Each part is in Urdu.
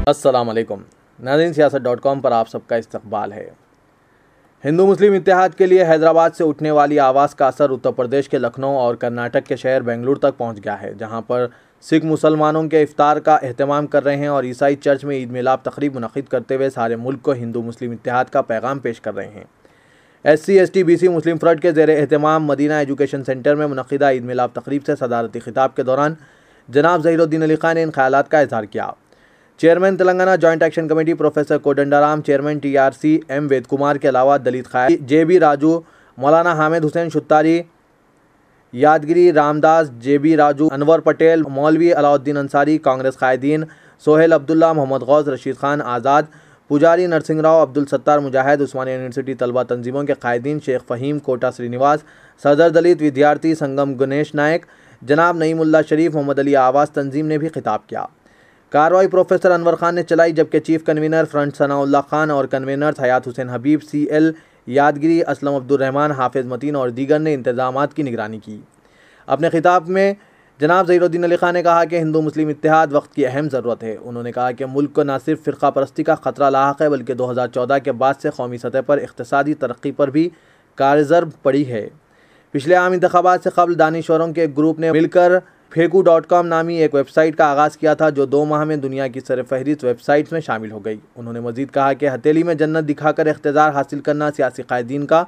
السلام علیکم ناظرین، سیاست.com پر آپ سب کا استقبال ہے۔ ہندو مسلم اتحاد کے لیے حیدرآباد سے اٹھنے والی آواز کا اثر اتر پردیش کے لکھنؤ اور کرناٹک کے شہر بنگلور تک پہنچ گیا ہے، جہاں پر سکھ مسلمانوں کے افطار کا اہتمام کر رہے ہیں اور عیسائی چرچ میں عید میلاد تقریب منعقد کرتے ہوئے سارے ملک کو ہندو مسلم اتحاد کا پیغام پیش کر رہے ہیں۔ SC/ST BC مسلم فرنٹ کے زیر اہتمام مدینہ ایجوکیشن سینٹر میں منعقدہ عید میلاد تقریب سے صدارتی خطاب کے دوران جناب ظہیر الدین علی خان نے ان خیالات کا اظہار کیا۔ Chairman Telangana joint action committee professor Kodandaram, chairman TRC M Ved Kumar کے علاوہ دلت خیال JB راجو، مولانا حامد حسین شتاری، یادگیری رام داس، JB راجو، انور پٹیل، مولوی علاؤالدین انصاری، کانگریس قائدین سہیل عبداللہ، محمد غوث، رشید خان آزاد، پجاری نرسنگ راؤ، عبدالستار مجاہد، عثمانیہ یونیورسٹی طلبہ تنظیموں کے قائدین شیخ فہیم، کوٹا سرینواس، صدر دلت ودیارتی سنگم گنیش نائک، جناب نعیم اللہ شریف، محمد علی آواز تنظیم نے بھی خطاب کیا۔ کارروائی پروفیسر انور خان نے چلائی، جبکہ چیف کنوینر فرنٹ ثناء اللہ خان اور کنوینرز حیات حسین حبیب، CL یادگیری، اسلم عبدالرحمان، حافظ متین اور دیگر نے انتظامات کی نگرانی کی۔ اپنے خطاب میں جناب ظہیر الدین علی خان نے کہا کہ ہندو مسلم اتحاد وقت کی اہم ضرورت ہے۔ انہوں نے کہا کہ ملک کو نہ صرف فرقہ پرستی کا خطرہ لاحق ہے، بلکہ 2014 کے بعد سے قومی سطح پر اقتصادی ترقی پر بھی کارضرب پڑی ہے۔ پچھلے عام انتخابات سے قبل دانشوروں کے ایک گروپ نے مل کر pheku.com نامی ایک ویب سائٹ کا آغاز کیا تھا، جو 2 ماہ میں دنیا کی سرفہرست ویب سائٹس میں شامل ہو گئی۔ انہوں نے مزید کہا کہ ہتھیلی میں جنت دکھا کر اقتدار حاصل کرنا سیاسی قائدین کا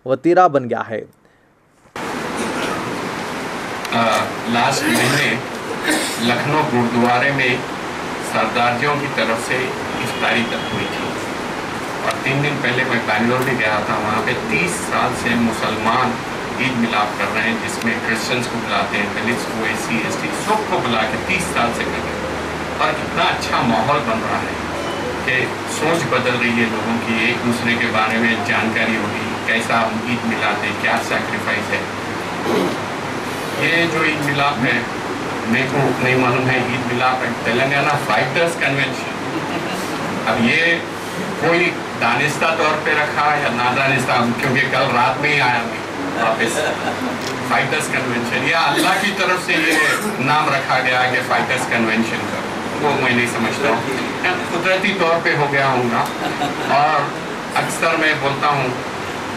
وتیرہ بن گیا ہے۔ لاسٹ مہینے لکھنؤ گردوارے میں سردارجیوں کی طرف سے افطاری ہوئی تھی، اور 3 دن پہلے میں بنگلور بھی گیا تھا۔ وہاں پہ 30 سال سے مسلمان عید ملاد کر رہے ہیں، جس میں کرسچنس کو بلاتے ہیں، دلتس کو، SC/ST سب کو بلا کے 30 سال سے کر رہے ہیں، اور اتنا اچھا ماحول بن رہا ہے کہ سوچ بدل رہی ہے لوگوں کی، ایک دوسرے کے بارے میں جانکاری ہوگی، کیسا ہم عید ملاتے ہیں، کیا سیکریفائس ہے۔ یہ جو عید ملاد ہے، میرے کو نہیں معلوم ہے، عید ملاد تلنگانہ فائٹرز کنونشن، اب یہ کوئی دانستہ طور پہ رکھا یا نادانستہ، کیونکہ کل رات میں ہی آیا میں واپس، فائٹرز کنونشن، یا اللہ کی طرف سے یہ نام رکھا گیا کہ فائٹرز کنونشن کا، وہ میں نہیں سمجھتا ہوں، قدرتی طور پہ ہو گیا ہوں گا۔ اور اکثر میں بولتا ہوں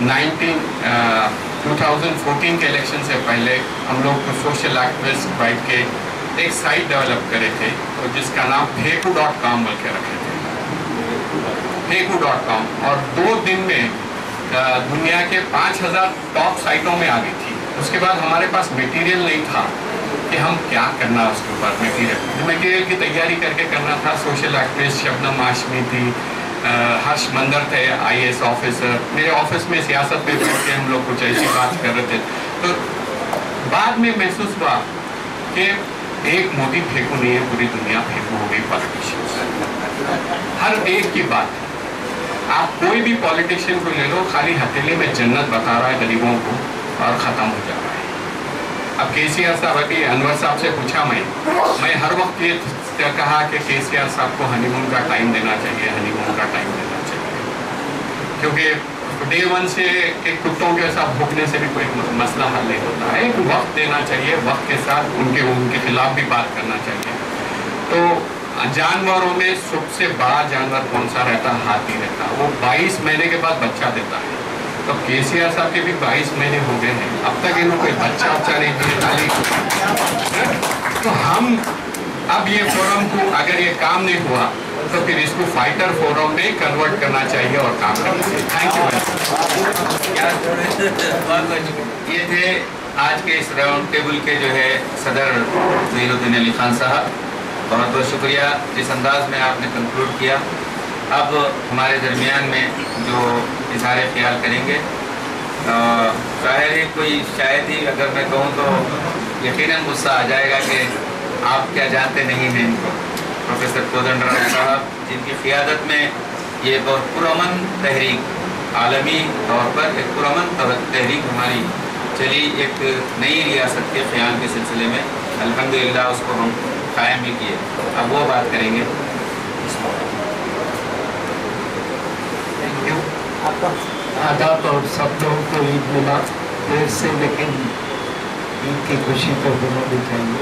2014 کے الیکشن سے پہلے ہم لوگ کو سوشل ایکٹیوسٹ بیٹھ کے ایک سائٹ ڈیولپ کرے تھے، جس کا نام pheku.com بول کے رکھے تھے، pheku.com، اور 2 دن میں دنیا کے 5000 ٹاپ سائٹوں میں آ گئی تھی۔ اس کے بعد ہمارے پاس میٹیریل نہیں تھا کہ ہم کیا کرنا، اس کے اوپر میٹیریل کی تیاری کر کے کرنا تھا۔ سوشل ایکٹیوسٹ شبنم ہاشمی تھی، ہرش مندر تھے IAS آفیسر، میرے آفس میں سیاست میں بیٹھ کے ہم لوگ کچھ ایسی بات کر رہے تھے۔ تو بعد میں محسوس ہوا کہ ایک مودی پھیکو نہیں ہے، پوری دنیا پھیکو ہو گئی پالیٹیشین، ہر ایک کی بات۔ آپ کوئی بھی پالیٹیشین کو لے لو، خالی ہتھیلی میں جنت بتا رہا ہے غریبوں کو، اور ختم ہو جا رہا ہے۔ اب KCR صاحب، ابھی انور صاحب سے پوچھا میں ہر وقت یہ کہا کہ KCR صاحب کو ہنی مون کا ٹائم دینا چاہیے، ہنی مون کا ٹائم دینا چاہیے، کیونکہ Day 1 سے ایک کتوں کے ساتھ بھوکنے سے بھی کوئی مسئلہ حل نہیں ہوتا ہے، ایک وقت دینا چاہیے، وقت کے ساتھ ان کے خلاف بھی بات کرنا چاہیے۔ تو جانوروں میں سب سے بڑا جانور کون سا رہتا؟ ہاتھی رہتا، وہ 22 مہینے کے بعد بچہ دیتا ہے۔ تو KCR صاحب کے بھی 22 مہینے ہو گئے ہیں، اب تک انہوں کوئی بچہ نہیں دیا۔ تو ہم اب یہ فورم کو، اگر یہ کام نہیں ہوا تو پھر اس کو فائٹر فورم میں کنورٹ کرنا چاہیے اور کام کرنا چاہیے۔ Thank you. یہ تھے آج کے اس راؤنڈ ٹیبل کے جو ہے صدر ظہیر الدین علی خان صاحب، بہت بہت شکریہ جس انداز میں آپ نے کنکلوڈ کیا۔ اب ہمارے درمیان میں جو اظہار خیال کریں گے، ظاہر ہے کوئی شاید ہی اگر میں کہوں تو یقیناً غصہ آ جائے گا کہ آپ کیا جانتے نہیں ہیں ان کو، پروفیسر کودنڈرام صاحب، جن کی قیادت میں یہ بہت پرامن تحریک، عالمی طور پر ایک پرامن تحریک ہماری چلی، ایک نئی ریاست کے قیام کے سلسلے میں، الحمدللہ اس کو ہم قائم بھی کیے۔ اب وہ بات کریں گے۔ آداب اور سب لوگوں کو عید ملاد، دیر سے لیکن عید کی خوشی تو ہونا بھی چاہیے۔